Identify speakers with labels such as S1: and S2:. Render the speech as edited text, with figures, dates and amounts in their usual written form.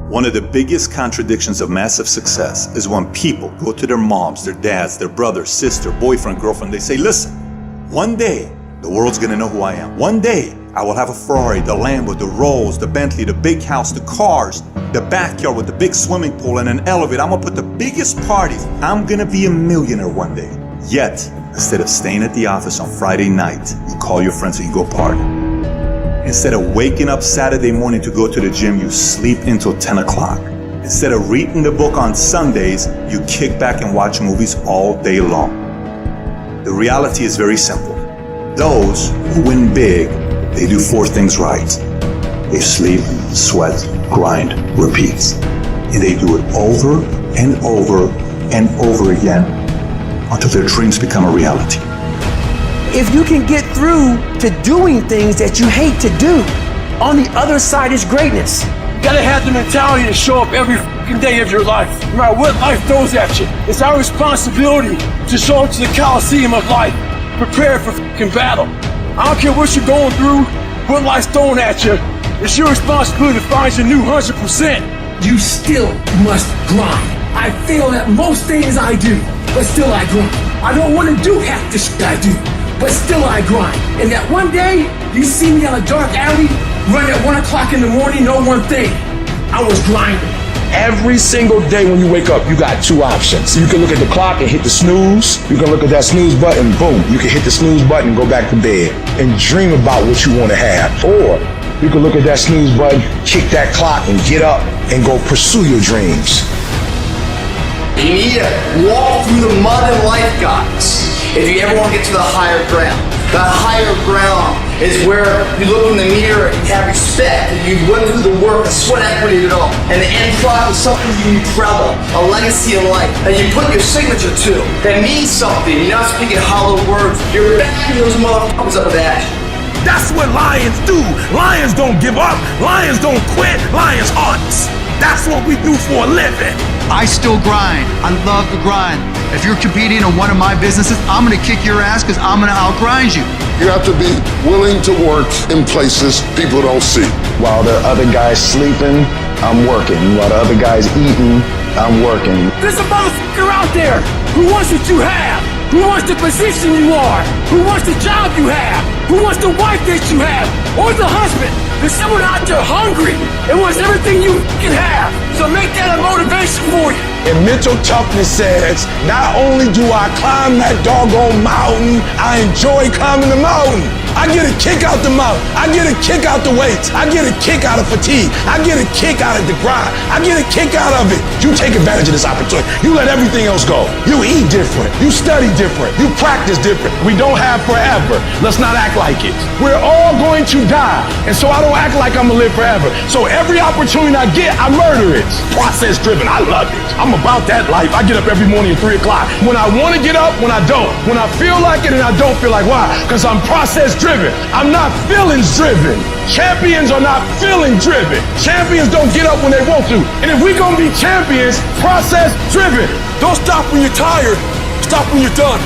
S1: One of the biggest contradictions of massive success is when people go to their moms, their dads, their brother, sister, boyfriend, girlfriend, they say, listen, one day the world's gonna know who I am. One day I will have a Ferrari, the Lambo, the Rolls, the Bentley, the big house, the cars, the backyard with the big swimming pool and an elevator. I'm gonna put the biggest parties. I'm gonna be a millionaire one day. Yet, instead of staying at the office on Friday night, you call your friends and you go party. Instead of waking up Saturday morning to go to the gym, you sleep until 10 o'clock. Instead of reading the book on Sundays, you kick back and watch movies all day long. The reality is very simple. Those who win big, they do 4 things right. They sleep, sweat, grind, repeat. And they do it over and over and over again until their dreams become a reality.
S2: If you can get through to doing things that you hate to do, on the other side is greatness.
S3: You gotta have the mentality to show up every fucking day of your life, no matter what life throws at you. It's our responsibility to show up to the Coliseum of life, prepared for fucking battle. I don't care what you're going through, what life's throwing at you. It's your responsibility to find your new 100%.
S4: You still must grind. I fail at most things I do, but still I grind. I don't want to do half the shit I do, but still I grind. And that one day, you see me on a dark alley, run at 1 o'clock in the morning, know one thing, I was grinding.
S5: Every single day when you wake up, you got 2 options. You can look at the clock and hit the snooze. You can look at that snooze button, boom. You can hit the snooze button and go back to bed and dream about what you want to have. Or you can look at that snooze button, kick that clock and get up and go pursue your dreams.
S6: You need to walk through the mud in life, guys, if you ever want to get to the higher ground. That higher ground is where you look in the mirror and you have respect, and you went through the work, the sweat equity of it all. And the end product is something you travel, a legacy of life that you put your signature to. That means something. You're not speaking hollow words. You're backing those motherfuckers up with action.
S7: That's what lions do. Lions don't give up. Lions don't quit. Lions hunt. That's what we do for a living.
S8: I still grind. I love to grind. If you're competing in one of my businesses, I'm gonna kick your ass because I'm gonna outgrind you.
S9: You have to be willing to work in places people don't see.
S5: While the other guy's sleeping, I'm working. While the other guy's eating, I'm working.
S3: There's a motherfucker out there who wants what you have, who wants the position you are, who wants the job you have, who wants the wife that you have, or the husband. There's someone out there hungry and wants everything you can have. So make that a motivation for you.
S5: And mental toughness says, not only do I climb that doggone mountain, I enjoy climbing the mountain. I get a kick out the mountain. I get a kick out the weights. I get a kick out of fatigue. I get a kick out of the grind. I get a kick out of it. You take advantage of this opportunity. You let everything else go. You eat different. You study different. You practice different. We don't have forever. Let's not act like it. We're all going to die. And so I don't act like I'm gonna live forever. So every opportunity I get, I murder it. Process driven. I love it. I'm about that life. I get up every morning at 3 o'clock. When I want to get up, when I don't. When I feel like it and I don't feel like, why? Because I'm process driven. I'm not feelings driven. Champions are not feeling driven. Champions don't get up when they want to. And if we're gonna be champions, process driven.
S3: Don't stop when you're tired. Stop when you're done.